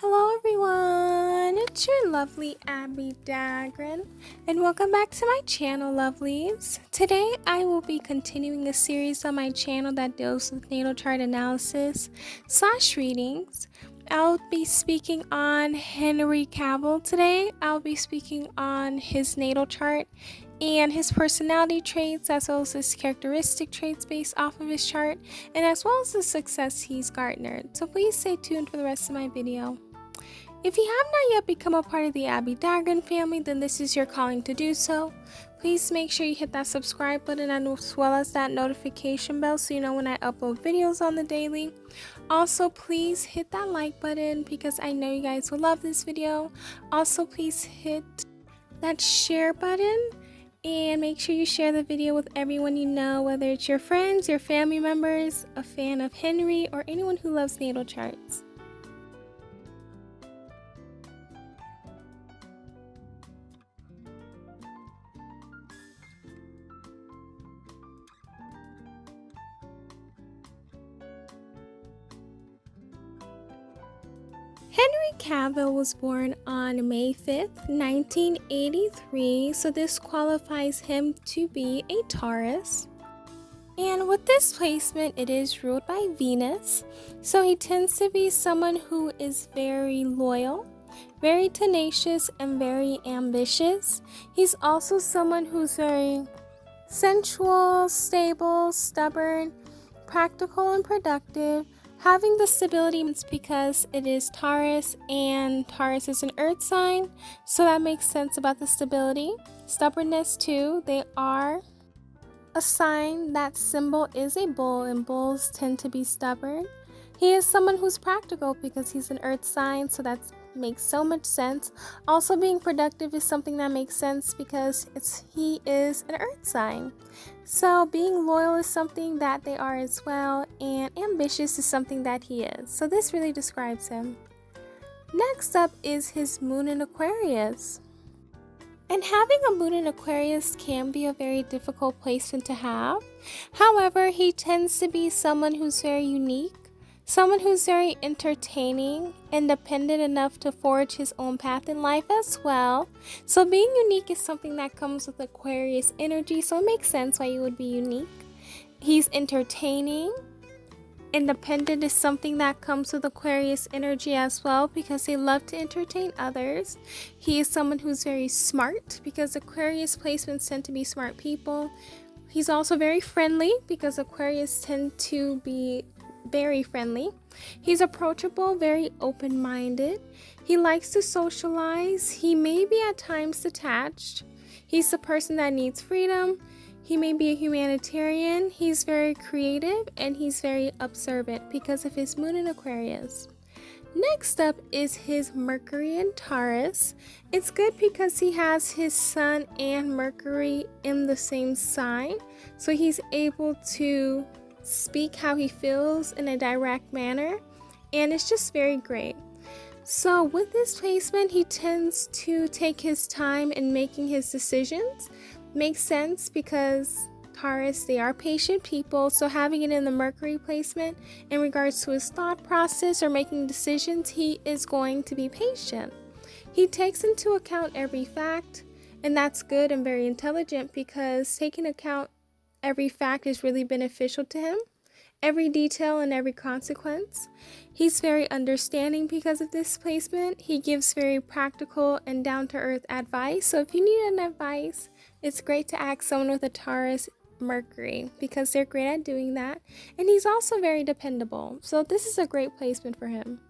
Hello everyone, it's your lovely Abbie Dagrin, and welcome back to my channel, lovelies. Today I will be continuing a series on my channel that deals with natal chart analysis / readings. I'll be speaking on Henry Cavill today. I'll be speaking on his natal chart and his personality traits, as well as his characteristic traits based off of his chart, and as well as the success he's garnered. So please stay tuned for the rest of my video. If you have not yet become a part of the Abbie Dagrin family, then this is your calling to do so. Please make sure you hit that subscribe button as well as that notification bell so you know when I upload videos on the daily. Also, please hit that like button because I know you guys will love this video. Also, please hit that share button and make sure you share the video with everyone you know, whether it's your friends, your family members, a fan of Henry, or anyone who loves natal charts. Henry Cavill was born on May 5th, 1983, so this qualifies him to be a Taurus. And with this placement, it is ruled by Venus, so he tends to be someone who is very loyal, very tenacious, and very ambitious. He's also someone who's very sensual, stable, stubborn, practical, and productive. Having the stability is because it is Taurus, and Taurus is an earth sign, so that makes sense about the stability. Stubbornness too, they are a sign. That symbol is a bull, and bulls tend to be stubborn. He is someone who's practical because he's an earth sign, so that makes so much sense. Also, being productive is something that makes sense because he is an earth sign. So being loyal is something that they are as well, and ambitious is something that he is. So this really describes him. Next up is his moon in Aquarius. And having a moon in Aquarius can be a very difficult placement to have. However, he tends to be someone who's very unique, someone who's very entertaining, independent enough to forge his own path in life as well. So being unique is something that comes with Aquarius energy, so it makes sense why you would be unique. He's entertaining. Independent is something that comes with Aquarius energy as well because they love to entertain others. He is someone who's very smart because Aquarius placements tend to be smart people. He's also very friendly because Aquarius tend to be very friendly. He's approachable, very open-minded. He likes to socialize. He may be at times detached. He's the person that needs freedom. He may be a humanitarian. He's very creative, and he's very observant because of his moon in Aquarius. Next up is his Mercury in Taurus. It's good because he has his Sun and Mercury in the same sign, so he's able to speak how he feels in a direct manner, and it's just very great. So with this placement, he tends to take his time in making his decisions. Makes sense because Taurus, they are patient people, so having it in the Mercury placement in regards to his thought process or making decisions, he is going to be patient. He takes into account every fact, and that's good and very intelligent because taking account every fact is really beneficial to him. Every detail and every consequence. He's very understanding because of this placement. He gives very practical and down-to-earth advice. So if you need an advice, it's great to ask someone with a Taurus Mercury because they're great at doing that. And he's also very dependable. So this is a great placement for him.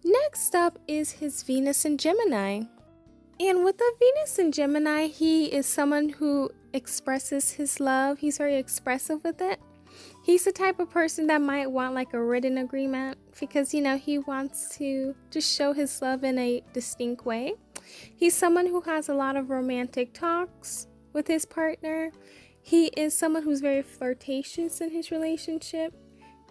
Next up is his Venus in Gemini. And with the Venus in Gemini, he is someone who expresses his love. He's very expressive with it. He's the type of person that might want like a written agreement because, you know, he wants to just show his love in a distinct way. He's someone who has a lot of romantic talks with his partner. He is someone who's very flirtatious in his relationship.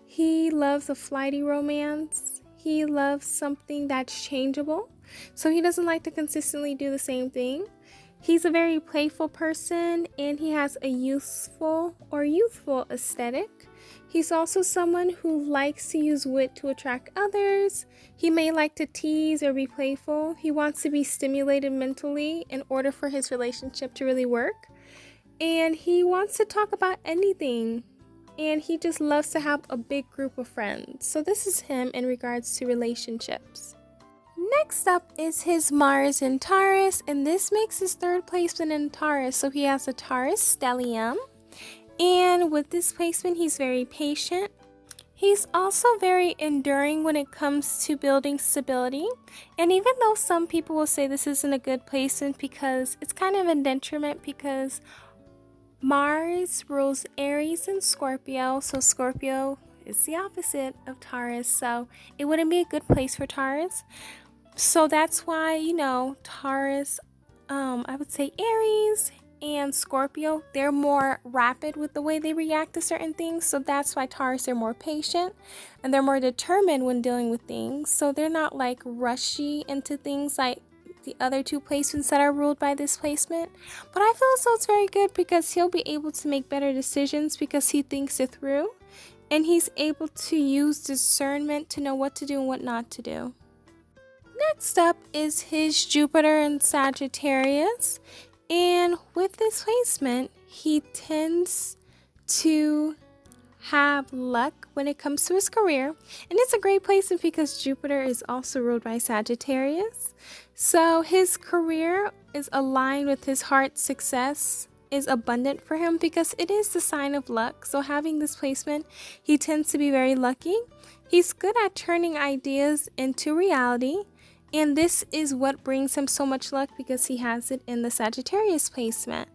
He loves a flighty romance. He loves something that's changeable. So he doesn't like to consistently do the same thing. He's a very playful person, and he has a youthful aesthetic. He's also someone who likes to use wit to attract others. He may like to tease or be playful. He wants to be stimulated mentally in order for his relationship to really work. And he wants to talk about anything. And he just loves to have a big group of friends. So this is him in regards to relationships. Next up is his Mars in Taurus, and this makes his third placement in Taurus. So he has a Taurus stellium, and with this placement, he's very patient. He's also very enduring when it comes to building stability. And even though some people will say this isn't a good placement because it's kind of a detriment, because Mars rules Aries and Scorpio, so Scorpio is the opposite of Taurus, so it wouldn't be a good place for Taurus. So that's why, Taurus, I would say Aries and Scorpio, they're more rapid with the way they react to certain things. So that's why Taurus are more patient and they're more determined when dealing with things. So they're not like rushy into things like the other two placements that are ruled by this placement. But I feel so it's very good because he'll be able to make better decisions because he thinks it through. And he's able to use discernment to know what to do and what not to do. Next up is his Jupiter in Sagittarius, and with this placement, he tends to have luck when it comes to his career, and it's a great placement because Jupiter is also ruled by Sagittarius, so his career is aligned with his heart's success is abundant for him because it is the sign of luck. So having this placement, he tends to be very lucky. He's good at turning ideas into reality. And this is what brings him so much luck because he has it in the Sagittarius placement.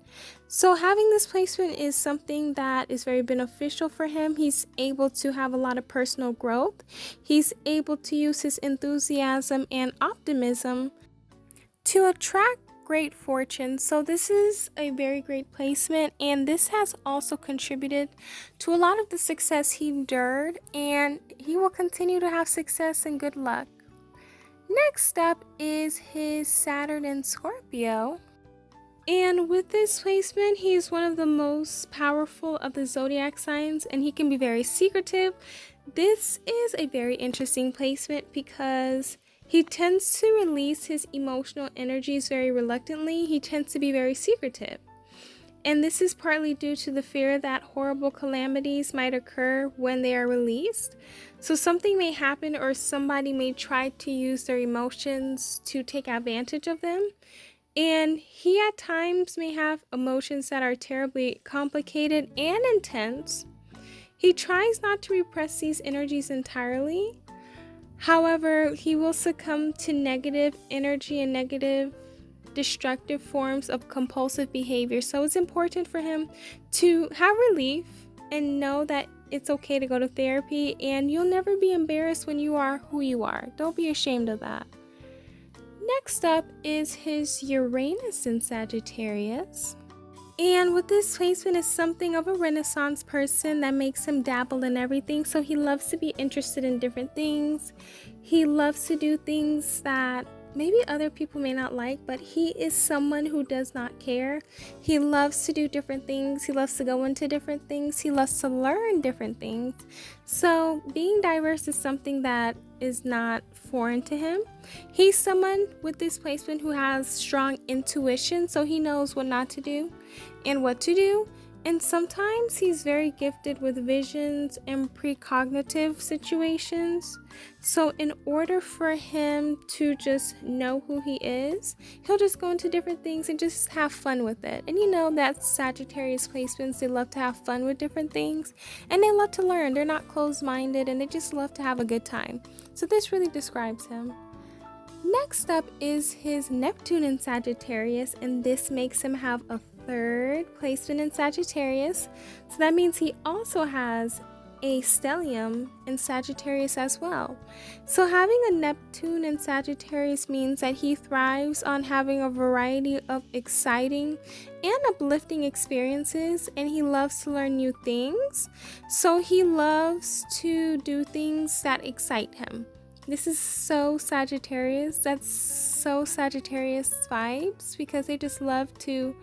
So having this placement is something that is very beneficial for him. He's able to have a lot of personal growth. He's able to use his enthusiasm and optimism to attract great fortune. So this is a very great placement, and this has also contributed to a lot of the success he endured, and he will continue to have success and good luck. Next up is his Saturn in Scorpio. And with this placement, he's one of the most powerful of the zodiac signs, and he can be very secretive. This is a very interesting placement because he tends to release his emotional energies very reluctantly. He tends to be very secretive. And this is partly due to the fear that horrible calamities might occur when they are released. So something may happen or somebody may try to use their emotions to take advantage of them. And he at times may have emotions that are terribly complicated and intense. He tries not to repress these energies entirely. However, he will succumb to negative energy and negative destructive forms of compulsive behavior. So it's important for him to have relief and know that it's okay to go to therapy, and you'll never be embarrassed when you are who you are. Don't be ashamed of that. Next up is his Uranus in Sagittarius. And with this placement is something of a Renaissance person that makes him dabble in everything. So he loves to be interested in different things. He loves to do things that maybe other people may not like, but he is someone who does not care. He loves to do different things. He loves to go into different things. He loves to learn different things. So being diverse is something that is not foreign to him. He's someone with this placement who has strong intuition, so he knows what not to do and what to do. And sometimes he's very gifted with visions and precognitive situations. So in order for him to just know who he is, he'll just go into different things and just have fun with it. And that's Sagittarius placements. They love to have fun with different things. And they love to learn. They're not closed-minded, and they just love to have a good time. So this really describes him. Next up is his Neptune in Sagittarius, and this makes him have a third placement in Sagittarius. So that means he also has a stellium in Sagittarius as well. So having a Neptune in Sagittarius means that he thrives on having a variety of exciting and uplifting experiences, and he loves to learn new things. So he loves to do things that excite him. This is so Sagittarius. That's so Sagittarius vibes because they just love to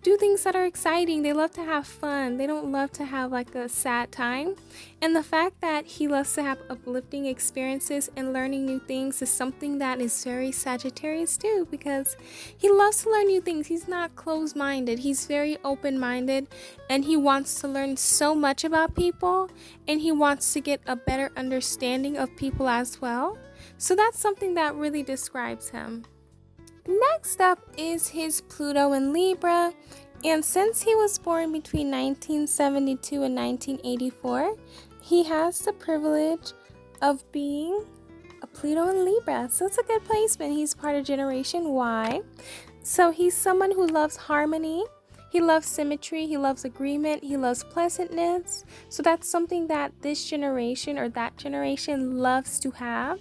do things that are exciting. They love to have fun. They don't love to have like a sad time. And the fact that he loves to have uplifting experiences and learning new things is something that is very Sagittarius too, because he loves to learn new things. He's not closed-minded. He's very open-minded, and he wants to learn so much about people, and he wants to get a better understanding of people as well. So that's something that really describes him. Next up is his Pluto in Libra, and since he was born between 1972 and 1984, he has the privilege of being a Pluto in Libra. So it's a good placement. He's part of Generation Y. So he's someone who loves harmony. He loves symmetry. He loves agreement. He loves pleasantness. So that's something that this generation or that generation loves to have.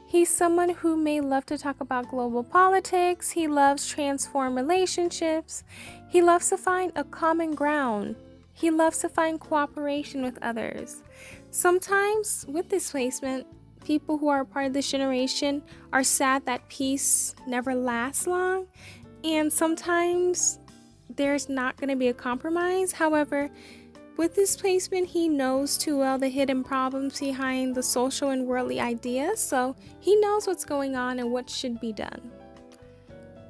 He's someone who may love to talk about global politics. He loves transform relationships. He loves to find a common ground. He loves to find cooperation with others. Sometimes with this placement, people who are part of this generation are sad that peace never lasts long. And sometimes there's not going to be a compromise. However, with this placement, he knows too well the hidden problems behind the social and worldly ideas, so he knows what's going on and what should be done.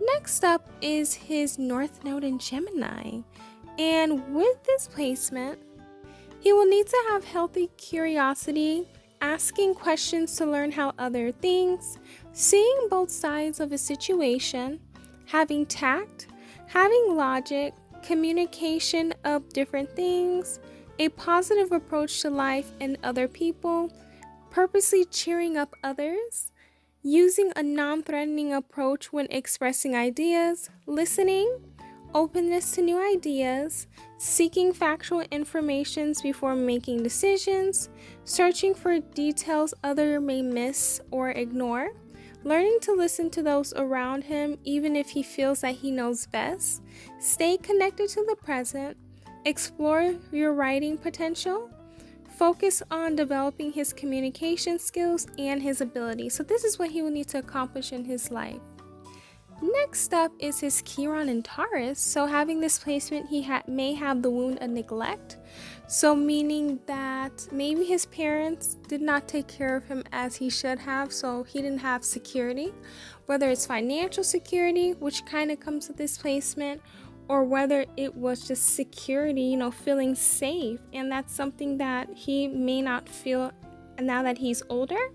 Next up is his North Node in Gemini, and with this placement, he will need to have healthy curiosity, asking questions to learn how other thinks, seeing both sides of a situation, having tact, having logic, communication of different things, a positive approach to life and other people, purposely cheering up others, using a non-threatening approach when expressing ideas, listening, openness to new ideas, seeking factual information before making decisions, searching for details others may miss or ignore, learning to listen to those around him even if he feels that he knows best, stay connected to the present, explore your writing potential, focus on developing his communication skills and his abilities. So this is what he will need to accomplish in his life. Next up is his Chiron in Taurus. So having this placement, he may have the wound of neglect. So meaning that maybe his parents did not take care of him as he should have, so he didn't have security, whether it's financial security, which kind of comes with this placement, or whether it was just security, feeling safe. And that's something that he may not feel now that he's older,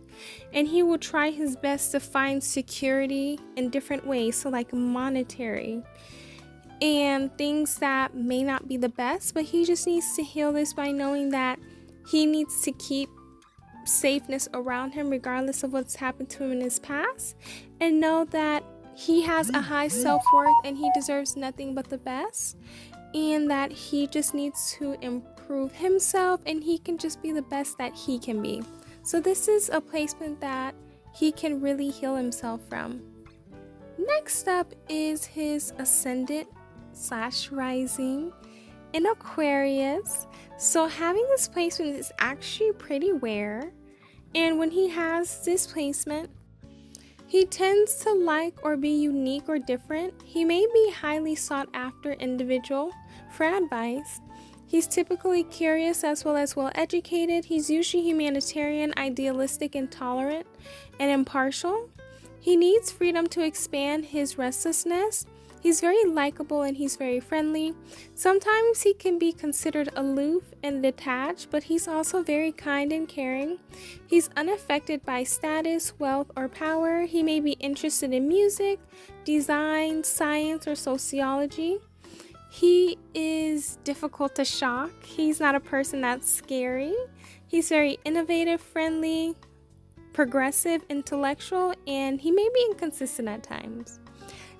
and he will try his best to find security in different ways, so like monetary and things that may not be the best, but he just needs to heal this by knowing that he needs to keep safeness around him regardless of what's happened to him in his past, and know that he has a high self-worth and he deserves nothing but the best, and that he just needs to improve himself and he can just be the best that he can be. So this is a placement that he can really heal himself from. Next up is his ascendant/rising in Aquarius. So having this placement is actually pretty rare, and when he has this placement, he tends to like or be unique or different. He may be highly sought after individual for advice. He's typically curious as well as well educated. He's usually humanitarian, idealistic, and tolerant, and impartial. He needs freedom to expand his restlessness. He's very likable and he's very friendly. Sometimes he can be considered aloof and detached, but he's also very kind and caring. He's unaffected by status, wealth, or power. He may be interested in music, design, science, or sociology. He is difficult to shock. He's not a person that's scary. He's very innovative, friendly, progressive, intellectual, and he may be inconsistent at times.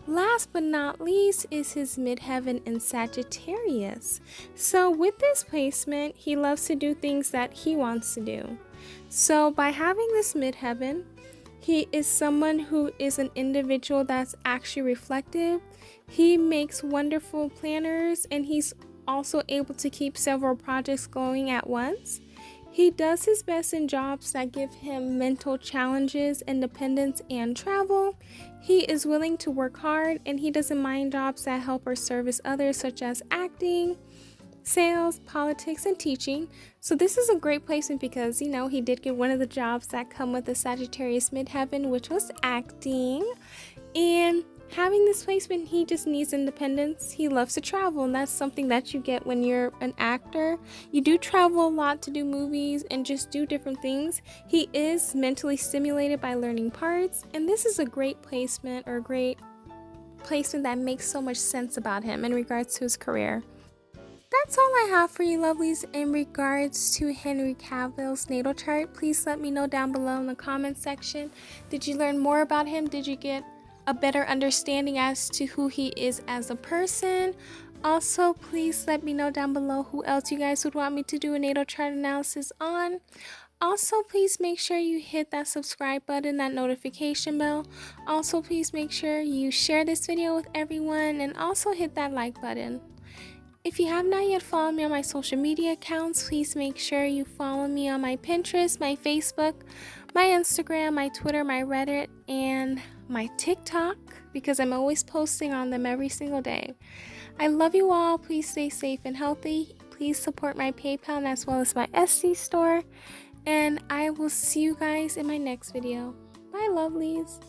Last but not least is his midheaven in Sagittarius. So with this placement, he loves to do things that he wants to do. So by having this midheaven, he is someone who is an individual that's actually reflective. He makes wonderful planners, and he's also able to keep several projects going at once. He does his best in jobs that give him mental challenges, independence, and travel. He is willing to work hard, and he doesn't mind jobs that help or service others, such as acting, sales, politics, and teaching. So this is a great placement because, you know, he did get one of the jobs that come with the Sagittarius midheaven, which was acting. And having this placement, he just needs independence. He loves to travel, and that's something that you get when you're an actor. You do travel a lot to do movies and just do different things. He is mentally stimulated by learning parts, and this is a great placement, or a great placement that makes so much sense about him in regards to his career. That's all I have for you, lovelies, in regards to Henry Cavill's natal chart. Please let me know down below in the comment section. Did you learn more about him? Did you get a better understanding as to who he is as a person? Also, please let me know down below who else you guys would want me to do a natal chart analysis on. Also, please make sure you hit that subscribe button, that notification bell. Also, please make sure you share this video with everyone, and also hit that like button. If you have not yet followed me on my social media accounts, please make sure you follow me on my Pinterest, my Facebook, my Instagram, my Twitter, my Reddit, and my TikTok, because I'm always posting on them every single day. I love you all. Please stay safe and healthy. Please support my PayPal as well as my Etsy store. And I will see you guys in my next video. Bye, lovelies.